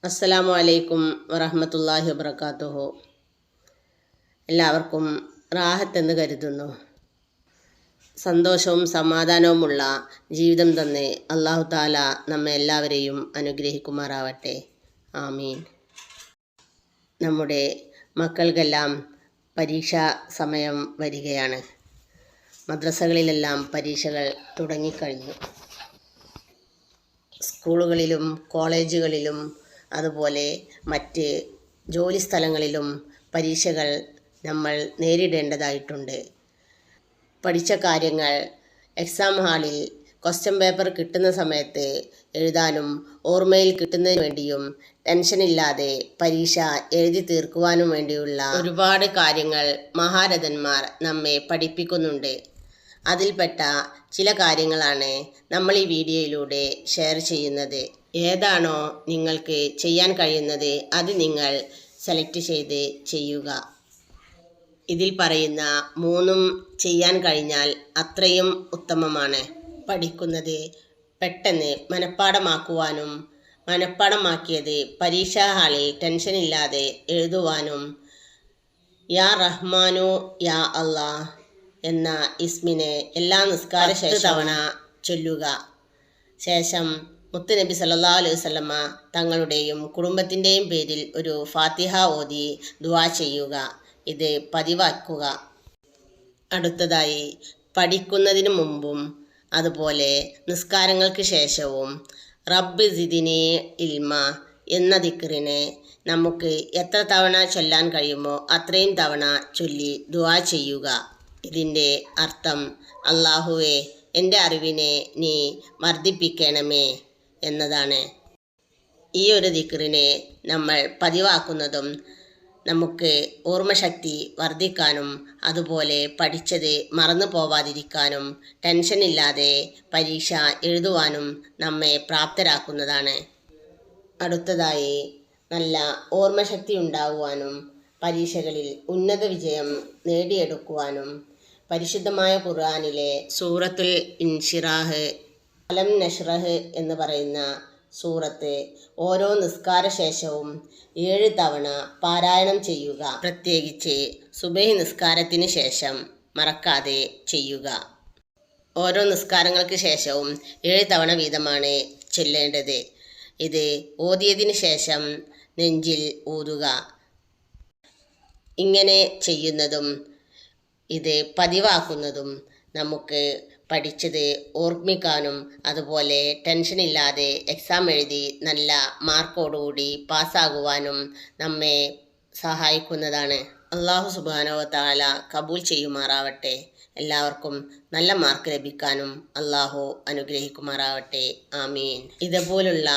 അസ്സലാമു അലൈക്കും വറഹ്മത്തുള്ളാഹി വബറകാതുഹു. എല്ലാവർക്കും റാഹത്തെന്ന് കരുതുന്നു. സന്തോഷവും സമാധാനവുമുള്ള ജീവിതം തന്നെ അല്ലാഹു തആല നമ്മെ എല്ലാവരെയും അനുഗ്രഹിക്കുമാറാവട്ടെ. ആമീൻ. നമ്മുടെ മക്കൾക്കെല്ലാം പരീക്ഷാ സമയം വരികയാണ്. മദ്രസകളിലെല്ലാം പരീക്ഷകൾ തുടങ്ങിക്കഴിഞ്ഞു. സ്കൂളുകളിലും കോളേജുകളിലും അതുപോലെ മറ്റ് ജോലി സ്ഥലങ്ങളിലും പരീക്ഷകൾ നമ്മൾ നേരിടേണ്ടതായിട്ടുണ്ട്. പഠിച്ച കാര്യങ്ങൾ എക്സാം ഹാളിൽ ക്വസ്റ്റ്യൻ പേപ്പർ കിട്ടുന്ന സമയത്ത് എഴുതാനും ഓർമ്മയിൽ കിട്ടുന്നതിന് വേണ്ടിയും ടെൻഷനില്ലാതെ പരീക്ഷ എഴുതി തീർക്കുവാനും വേണ്ടിയുള്ള ഒരുപാട് കാര്യങ്ങൾ മഹാരഥന്മാർ നമ്മെ പഠിപ്പിക്കുന്നുണ്ട്. അതിൽപ്പെട്ട ചില കാര്യങ്ങളാണ് നമ്മൾ ഈ വീഡിയോയിലൂടെ ഷെയർ ചെയ്യുന്നത്. ഏതാണോ നിങ്ങൾക്ക് ചെയ്യാൻ കഴിയുന്നത് അത് നിങ്ങൾ സെലക്ട് ചെയ്ത് ചെയ്യുക. ഇതിൽ പറയുന്ന മൂന്നും ചെയ്യാൻ കഴിഞ്ഞാൽ അത്രയും ഉത്തമമാണ്. പഠിക്കുന്നത് പെട്ടെന്ന് മനഃപ്പാഠമാക്കുവാനും മനഃപ്പാഠമാക്കിയത് പരീക്ഷാ ഹാളിൽ ടെൻഷനില്ലാതെ എഴുതുവാനും യാ റഹ്മാനു യാ അല്ലാഹ് എന്ന ഇസ്മിനെ എല്ലാ നിസ്കാര ശേഷം തവണ ചൊല്ലുക. ശേഷം മുത്തുനബി സല്ലല്ലാഹു അലൈഹി വസല്ലമ തങ്ങളുടെയും കുടുംബത്തിൻ്റെയും പേരിൽ ഒരു ഫാത്തിഹ ഓതി ദുആ ചെയ്യുക. ഇത് പതിവാക്കുക. അടുത്തതായി പഠിക്കുന്നതിന് മുമ്പും അതുപോലെ നിസ്കാരങ്ങൾക്ക് ശേഷവും റബ്ബ് സിദിനി ഇൽമ എന്ന ദിക്റിനെ നമുക്ക് എത്ര തവണ ചൊല്ലാൻ കഴിയുമോ അത്രയും തവണ ചൊല്ലി ദുആ ചെയ്യുക. ഇതിൻ്റെ അർത്ഥം അല്ലാഹുവേ എൻ്റെ അറിവിനെ നീ വർദ്ധിപ്പിക്കണമേ എന്നതാണ്. ഈ ഒരു ദിക്റിനെ നമ്മൾ പതിവാക്കുന്നതും നമുക്ക് ഓർമ്മശക്തി വർദ്ധിക്കാനും അതുപോലെ പഠിച്ചത് മറന്നു പോവാതിരിക്കാനും ടെൻഷനില്ലാതെ പരീക്ഷ എഴുതുവാനും നമ്മെ പ്രാപ്തരാക്കുന്നതാണ്. അടുത്തതായി നല്ല ഓർമ്മശക്തി ഉണ്ടാകുവാനും പരീക്ഷകളിൽ ഉന്നത വിജയം നേടിയെടുക്കുവാനും പരിശുദ്ധമായ ഖുർആനിലെ സൂറത്തുൽ ഇൻഷിറാഹ് അലം നഷ്റഹ് എന്ന് പറയുന്ന സൂറത്ത് ഓരോ നിസ്കാര ശേഷവും 7 തവണ പാരായണം ചെയ്യുക. പ്രത്യേകിച്ച് സുബഹി നിസ്കാരത്തിന് ശേഷം മറക്കാതെ ചെയ്യുക. ഓരോ നിസ്കാരങ്ങൾക്ക് ശേഷവും 7 തവണ വീതമാണ് ചൊല്ലേണ്ടത്. ഇത് ഓതിയതിന് ശേഷം നെഞ്ചിൽ ഊതുക. ഇങ്ങനെ ചെയ്യുന്നതും ഇത് പതിവാക്കുന്നതും നമുക്ക് പഠിച്ചത് ഓർമ്മിക്കാനും അതുപോലെ ടെൻഷനില്ലാതെ എക്സാം എഴുതി നല്ല മാർക്കോടുകൂടി പാസ്സാകുവാനും നമ്മെ സഹായിക്കുന്നതാണ്. അല്ലാഹു സുബ്ഹാനഹു വ തആല കബൂൽ ചെയ്യുമാറാവട്ടെ. എല്ലാവർക്കും നല്ല മാർക്ക് ലഭിക്കാനും അല്ലാഹു അനുഗ്രഹിക്കുമാറാവട്ടെ. ആമീൻ. ഇതുപോലുള്ള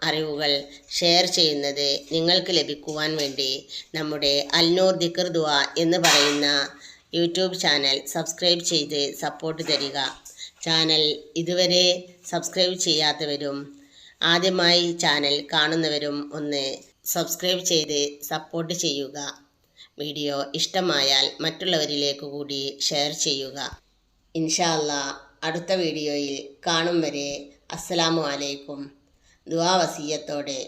അറിവുകൾ ഷെയർ ചെയ്യുന്നത് നിങ്ങൾക്ക് ലഭിക്കുവാൻ വേണ്ടി നമ്മുടെ അൽനൂർ ദിക്ർ ദുആ എന്ന് പറയുന്ന യൂട്യൂബ് ചാനൽ സബ്സ്ക്രൈബ് ചെയ്ത് സപ്പോർട്ട് തരിക. ചാനൽ ഇതുവരെ സബ്സ്ക്രൈബ് ചെയ്യാത്തവരും ആദ്യമായി ചാനൽ കാണുന്നവരും ഒന്ന് സബ്സ്ക്രൈബ് ചെയ്ത് സപ്പോർട്ട് ചെയ്യുക. വീഡിയോ ഇഷ്ടമായാൽ മറ്റുള്ളവരിലേക്ക് കൂടി ഷെയർ ചെയ്യുക. ഇൻഷാ അല്ലാഹ് അടുത്ത വീഡിയോയിൽ കാണും വരെ അസ്സലാമു അലൈക്കും. ദുആ വസിയത്തോടെ